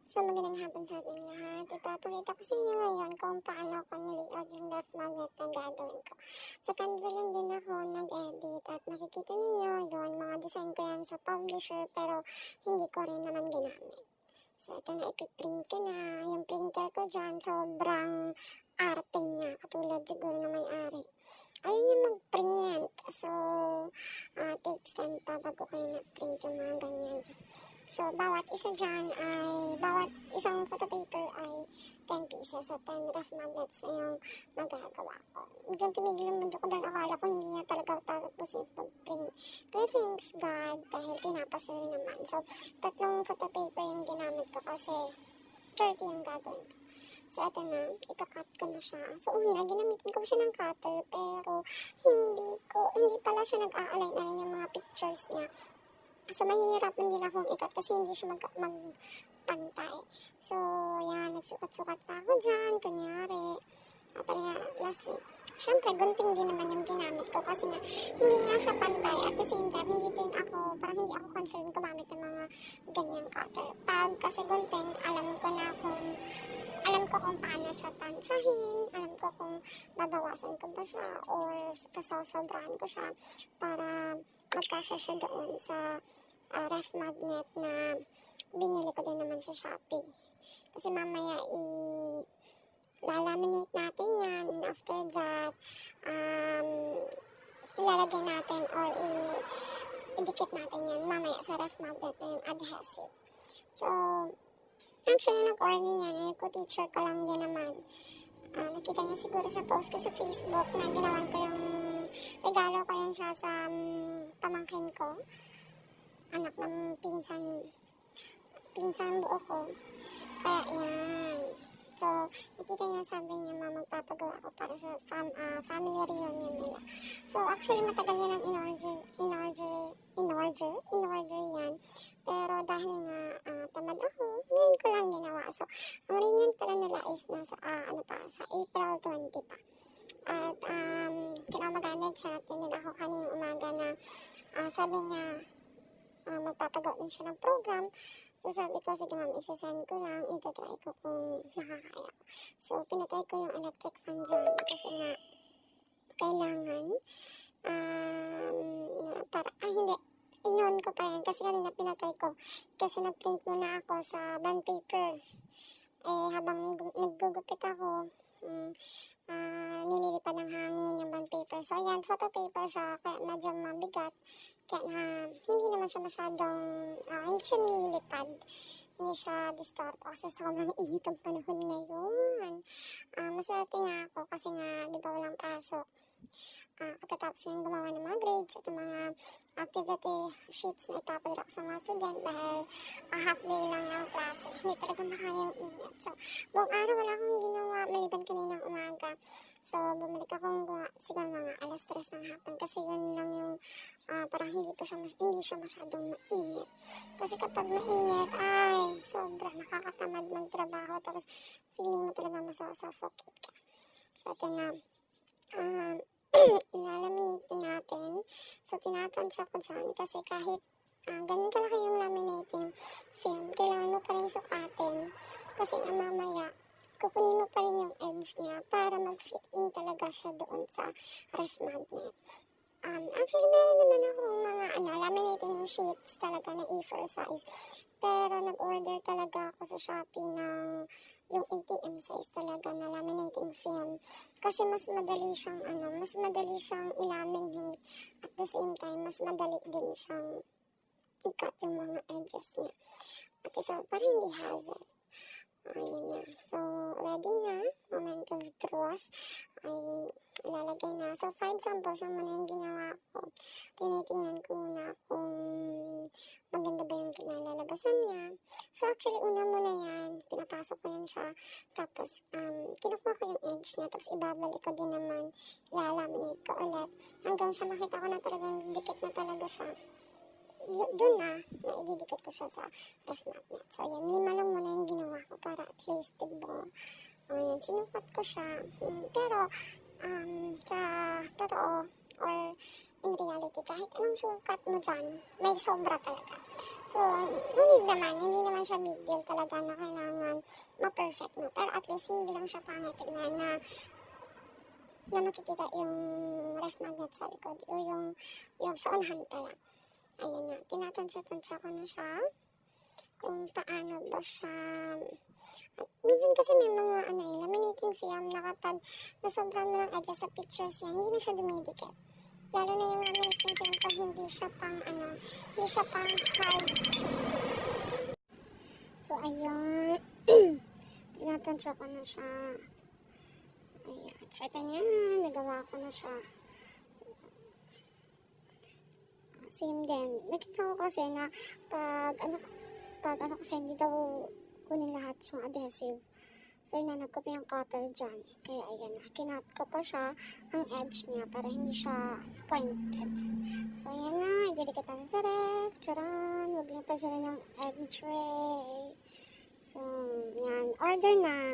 So, magandang hapon sa ating lahat. Ipapakita ko sa inyo ngayon kung paano ko nilayout yung ref magnet na gagawin ko. Sa Canva lang din ako nag-edit at makikita ninyo yun, mga design ko yan sa publisher pero hindi ko rin naman ginamit. So, ito na, ipiprint ko na. Yung printer ko dyan, sobrang arte niya, katulad siguro na may-ari. Ayun yung mag-print. So, takes time pa bago kayo na-print yung mga ganyan. So, bawat isa dyan ay, bawat isang photo paper ay 10 pieces. So, 10 ref magnets na yung magagawa ko. Diyan tumigil yung mundo ko dahil akala ko hindi niya talaga tapos yung pag-print. Pero thanks God, dahil tinapos rin naman. So, 3 photo paper yung ginamit ko kasi 30 yung gagawin ko. So, ito na, ikakat ko na siya. So, una, ginamitin ko siya ng cutter, pero hindi pala siya nag-a-align na rin yung mga pictures niya. So, mahihirapan din akong ikat kasi hindi siya magpantay. So, yan, nagsukat-sukat pa ako dyan, kunyari. Pero lastly, syempre, gunting din naman yung ginamit ko kasi nga, hindi nga siya pantay. At the same time, parang hindi ako confident gumamit ng mga ganyang cutter. Pag kasi gunting, alam ko kung paano siya tansyahin, alam ko kung babawasan ko ba siya or sasobrahan ko siya para magkasya siya doon sa ref magnet na binili ko din naman sa Shopee. Kasi mamaya lalaminate natin yan and after that, ilalagay natin or idikit natin yan mamaya sa ref magnet na yung adhesive. So, actually, nag-order niya, ko-teacher ko lang din naman. Nakita niya siguro sa post ko sa Facebook na ginawan ko yung regalo ko yan siya sa pamangkin ko. Anak ng pinsan buo ko. Kaya yan. So, nakita niya, sabi niya, magpapagawa ko para sa family reunion nila. So, actually, matagal niya lang in-order yan. Pero dahil nga tamad ako, ngayon ko lang ginawa. So, ang reunion pala nila is sa April 20 pa. At kinamaganan siya, tinid ako kanina umaga na sabi niya, magpapagawa din siya ng program. So, sabi ko, sige ma'am, isasend ko lang, itatry ko kung makakaya. So, pinatay ko yung electric fan dyan kasi nga, kailangan, hindi, inon ko pa yan kasi kanina pinatay ko. Kasi nag-print muna ako sa bond paper. Habang naggugupit ako, nililipad ng hangin yung bond paper. So, ayan, photo paper siya, kaya medyo mabigat. Kaya hindi naman siya masyadong, hindi siya nililipad. Hindi siya disturb kasi sobrang init ang panahon ngayon. Maswerte nga ako kasi nga, di ba walang pasok. Katatapos yung gumawa ng mga grades at mga activity sheets na ipapadala ko sa mga student dahil half day lang yung klase. Hindi talaga makaya yung init. So, buong araw wala akong ginawa maliban kaninang umaga. So, bumalik akong siguro mga alas 3 ng hapon kasi yun lang yung parang hindi siya masyadong mainit. Kasi kapag mainit, ay, sobra nakakatamad magtrabaho tapos feeling mo talaga masasuffocate ka. So, ito na, ilalaminate natin. So, tinatansya ko dyan kasi kahit ganun kalaki yung laminating film, kailangan mo pa rin sukatin kasi nga mamaya, kukunin mo pa rin yung edge niya para mag-fit in talaga siya doon sa ref magnet. Actually, meron naman akong mga laminating sheets talaga na A4 size. Pero nag-order talaga ako sa Shopee ng yung ATM size talaga na laminating film. Kasi mas madali siyang ilaminate. At the same time, mas madali din siyang i-cut yung mga edges niya. At isa, para hindi hazard. Ayun na. So, ready na. Moment of truth. Ay, ilalagay na. So, 5 samples naman na yung ginawa ko. Tinitingnan ko na kung maganda ba yung kinalalabasan niya. So, actually, una muna yan. Pinapasok ko yan siya. Tapos, kinukuha ko yung edge niya. Tapos, ibabalik ko din naman. Ilalaminate ko ulit. Hanggang sa makita ko na talagang dikit na talaga siya. Doon na ididikit ko siya sa ref magnet. So, yan, 5 lang muna yung ginawa ko para at least, diba? Ayan, sinukat ko siya. Pero, sa totoo, or in reality, kahit anong sukat mo dyan, may sobra talaga. So, no need naman, hindi naman siya big deal talaga na kailangan ma-perfect mo. Pero at least hindi lang siya pangit tignan na makikita yung ref magnet sa likod o yung sa unahan pa lang. Ayun na, tinatansya-tansya ko na siya kung paano ba siya. Minsan kasi may mga laminating film na kapag nasobrahan mo ng edges sa pictures niya, hindi na siya dumidikit. Lalo na yung laminating film ko, hindi siya pang high shooting. So, ayun. Tinatansya ko na siya. Ayan. So, ito niya. Nagawa ko na siya. Same din. Nakita ko kasi na pag kasi hindi daw kunin lahat yung adhesive. So, inanap ko pa yung cutter dyan. Kaya, ayan na. Kinat ko pa siya ang edge niya para hindi siya pointed. So, ayan na. Ididikit natin sa ref. Charan! Huwag niyo pa sila yung egg tray. So, yan. Order na.